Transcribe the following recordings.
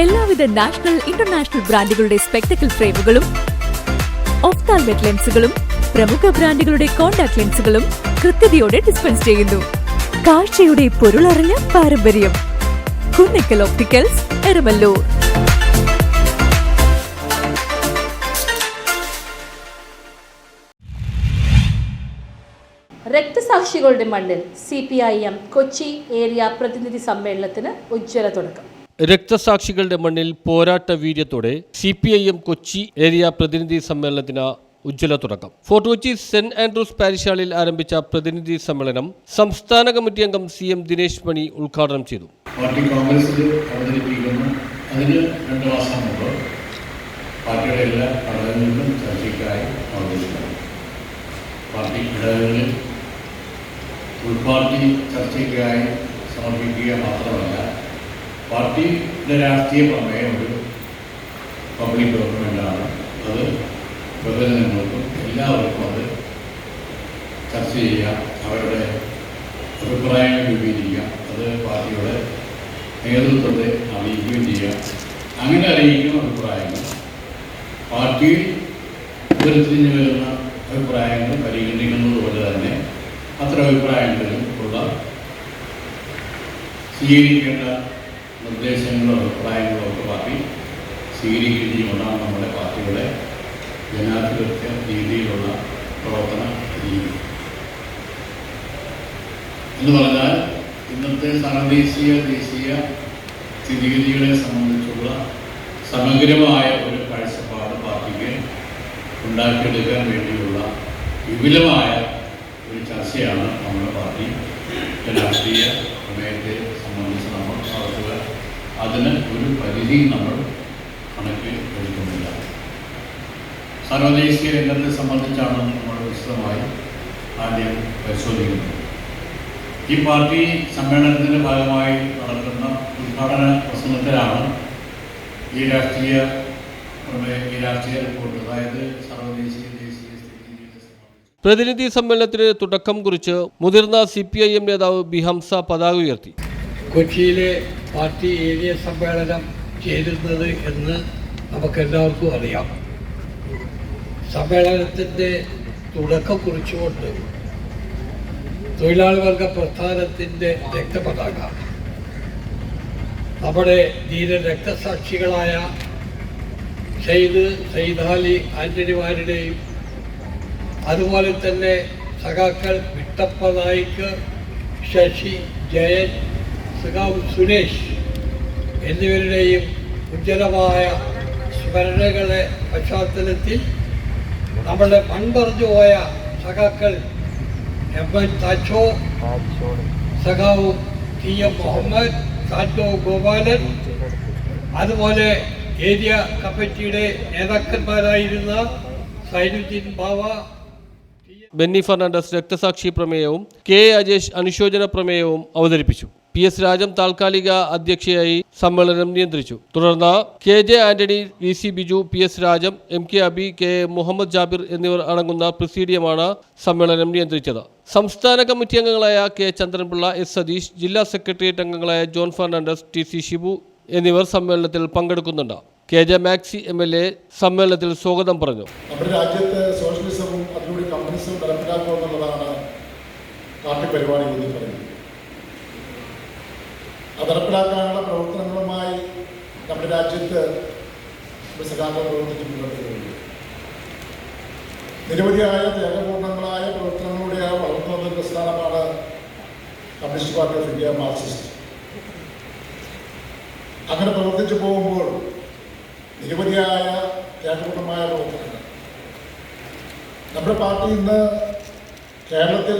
എല്ലാവിധ national international ബ്രാൻഡുകളുടെ spectacle ഫ്രെയിമുകളും ഒഫ്താൽമെറ്റ് ലെൻസുകളും പ്രമുഖ ബ്രാൻഡുകളുടെ കോൺടാക്ട് ലെൻസുകളും കൃത്യതയോടെ ഡിസ്പെൻസ് ചെയ്യുന്നു. കാഴ്ചയുടെ പൊരുളറിഞ്ഞ പാരമ്പര്യം. കുന്നക്കൽ ഓപ്റ്റിക്കൽസ്, എരമല്ലൂർ. രക്തസാക്ഷികളുടെ മണ്ണിൽ CPIM കൊച്ചി ഏരിയ പ്രതിനിധി സമ്മേളനത്തിന് ഉജ്ജ്വല തുടക്കം. രക്തസാക്ഷികളുടെ മണ്ണിൽ പോരാട്ട വീര്യത്തോടെ CPIM കൊച്ചി ഏരിയ പ്രതിനിധി സമ്മേളനത്തിന് ഉജ്ജ്വല തുടക്കം. ഫോർട്ട് കൊച്ചി സെന്റ് ആൻഡ്രൂസ് പാരിഷ് ഹാളിൽ ആരംഭിച്ച പ്രതിനിധി സമ്മേളനം സംസ്ഥാന കമ്മിറ്റി അംഗം CM ദിനേശ് മണി ഉദ്ഘാടനം ചെയ്തു. പാർട്ടി കോൺഗ്രസിൽ അവതരിപ്പിക്കുന്നു. അതിന് 2 മാസം മുമ്പ് പാർട്ടിയുടെ എല്ലാ ഘടകങ്ങളിലും ചർച്ചയ്ക്കായി അവതരിപ്പിക്കുന്നു. പാർട്ടി ഘടകങ്ങളിൽ ഉൾപാർട്ടി ചർച്ചയ്ക്കായി സമർപ്പിക്കുക മാത്രമല്ല, പാർട്ടിയുടെ രാഷ്ട്രീയ പ്രമേയം ഒരു പബ്ലിക് ഡോക്യുമെൻ്റാണ്. അത് പൊതുജനങ്ങൾക്കും എല്ലാവർക്കും അത് ചർച്ച ചെയ്യാം, അവരുടെ അഭിപ്രായങ്ങൾ വിവരിക്കാം, അത് പാർട്ടിയുടെ നേതൃത്വത്തെ അറിയിക്കുകയും ചെയ്യാം. അങ്ങനെ അറിയിക്കുന്ന അഭിപ്രായങ്ങൾ പാർട്ടിയിൽ ഉയർത്തിരിഞ്ഞു വരുന്ന അഭിപ്രായങ്ങൾ പരിഗണിക്കുന്നത് പോലെ തന്നെ അത്തരം അഭിപ്രായങ്ങളിലും ഉള്ള സ്വീകരിക്കേണ്ട നിർദ്ദേശങ്ങളോ അഭിപ്രായങ്ങളോ ഒക്കെ പാർട്ടി സ്വീകരിക്കുന്നതുകൊണ്ടാണ് നമ്മുടെ പാർട്ടിയുടെ ജനാധിപത്യ രീതിയിലുള്ള പ്രവർത്തന രീതി. എന്ന് പറഞ്ഞാൽ ഇന്നത്തെ സാർവദേശീയ ദേശീയ സ്ഥിതിഗതികളെ സംബന്ധിച്ചുള്ള സമഗ്രമായ ഒരു കാഴ്ചപ്പാട് പാർട്ടിക്ക് ഉണ്ടാക്കിയെടുക്കാൻ വേണ്ടിയുള്ള വിപുലമായ ഒരു ചർച്ചയാണ് നമ്മുടെ പാർട്ടി രാഷ്ട്രീയ പ്രമേയത്തെ സംബന്ധിച്ച് നമ്മൾ നടത്തുക. അതിന് ഒരു പരിധി നമ്മൾ കണക്കിൽ എടുക്കുന്നില്ല. സർവദേശീയ രംഗത്തെ സംബന്ധിച്ചാണ് നമ്മൾ വിശദമായി ആദ്യം പരിശോധിക്കുന്നത്. ഈ പാർട്ടി സമ്മേളനത്തിൻ്റെ ഭാഗമായി നടക്കുന്ന ഉദ്ഘാടന പ്രസംഗത്തിലാണ് ഈ രാഷ്ട്രീയ റിപ്പോർട്ട്, അതായത് സർവദേശീയ ദേശീയ പ്രതിനിധി സമ്മേളനത്തിന് തുടക്കം കുറിച്ച് മുതിർന്ന CPIM നേതാവ് ബി ഹംസ പതാക ഉയർത്തി. കൊച്ചിയിലെ പാർട്ടി ഏരിയ സമ്മേളനം ചേരുന്നത് എന്ന് നമുക്കെല്ലാവർക്കും അറിയാം. സമ്മേളനത്തിൻ്റെ തുടക്കം കുറിച്ചുകൊണ്ട് തൊഴിലാളി വർഗ പ്രസ്ഥാനത്തിൻ്റെ രക്തപതാക നമ്മുടെ ധീര രക്തസാക്ഷികളായ സൈദാലി ആന്റണിമാരുടെയും അതുപോലെ തന്നെ സഖാക്കൾ വിട്ടപ്പ നായിക്ക്, ശശി, ജയൻ, സഖാവ് സുരേഷ് എന്നിവരുടെയും ഉജ്ജ്വലമായ സ്മരണകളെ പശ്ചാത്തലത്തിൽ നമ്മുടെ മൺപറഞ്ഞു പോയ സഖാക്കൾ MN താച്ചോ, സഖാവ് TM മുഹമ്മദ്, സാറ്റോ ഗോപാലൻ, അതുപോലെ ഏരിയ കമ്മിറ്റിയുടെ നേതാക്കന്മാരായിരുന്ന സൈനുദ്ദീൻ ബാവ, ബെന്നി ഫെർണാണ്ടസ് രക്തസാക്ഷി പ്രമേയവും K അജേഷ് അനുശോചന പ്രമേയവും അവതരിപ്പിച്ചു. PS രാജം താൽക്കാലിക അധ്യക്ഷയായി സമ്മേളനം നിയന്ത്രിച്ചു. തുടർന്ന് KJ Antony, VC Biju, PS Rajam, MK Abi, K Muhammad Jabir എന്നിവർ അടങ്ങുന്ന പ്രസിഡിയമാണ് സമ്മേളനം നിയന്ത്രിച്ചത്. സംസ്ഥാന കമ്മിറ്റി അംഗങ്ങളായ K ചന്ദ്രൻപിള്ള, S സതീഷ്, ജില്ലാ സെക്രട്ടേറിയറ്റ് അംഗങ്ങളായ ജോൺ ഫെർണാണ്ടസ്, TC ഷിബു എന്നിവർ സമ്മേളനത്തിൽ പങ്കെടുക്കുന്നുണ്ട്. KJ മാക്സി MLA സമ്മേളനത്തിൽ സ്വാഗതം പറഞ്ഞു. നമ്മുടെ രാജ്യത്ത് സോഷ്യലിസവും അതിലൂടെ കമ്മ്യൂണിസവും നടപ്പിലാക്കുക എന്നുള്ളതാണ് പാർട്ടി പരിപാടി എന്ന് പറയുന്നത്. അത് നടപ്പിലാക്കാനുള്ള പ്രവർത്തനങ്ങളുമായി നമ്മുടെ രാജ്യത്ത് സഖാക്കൾ പ്രവർത്തിച്ചിട്ടുണ്ട്. നിരവധിയായ ത്യാഗപൂർണങ്ങളായ പ്രവർത്തനങ്ങളുടെ വളർന്നു വന്ന പ്രസ്ഥാനമാണ് communist party of India, Marxist. അങ്ങനെ പ്രവർത്തിച്ചു പോകുമ്പോൾ നിരവധിയായ ത്യാഗപൂർണമായ പ്രവർത്തനങ്ങൾ നമ്മുടെ പാർട്ടി ഇന്ന് കേരളത്തിൽ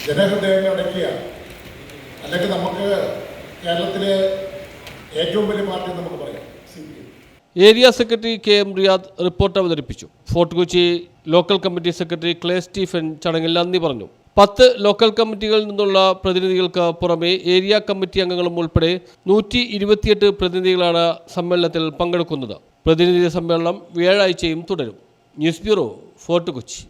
ജനഹൃദയങ്ങൾ അടക്കിയ, അല്ലെങ്കിൽ നമുക്ക് കേരളത്തിലെ ഏറ്റവും വലിയ പാർട്ടി നമുക്ക് പറയാം CPIM. Area secretary KM Riyad report അവതരിപ്പിച്ചു. Fort Kochi local committee secretary Clay Stephen ചടങ്ങിൽ നന്ദി പറഞ്ഞു. 10 ലോക്കൽ കമ്മിറ്റികളിൽ നിന്നുള്ള പ്രതിനിധികൾക്ക് പുറമെ ഏരിയ കമ്മിറ്റി അംഗങ്ങളും ഉൾപ്പെടെ 128 പ്രതിനിധികളാണ് സമ്മേളനത്തിൽ പങ്കെടുക്കുന്നത്. പ്രതിനിധി സമ്മേളനം വ്യാഴാഴ്ചയും തുടരും. News bureau, fort Kochi.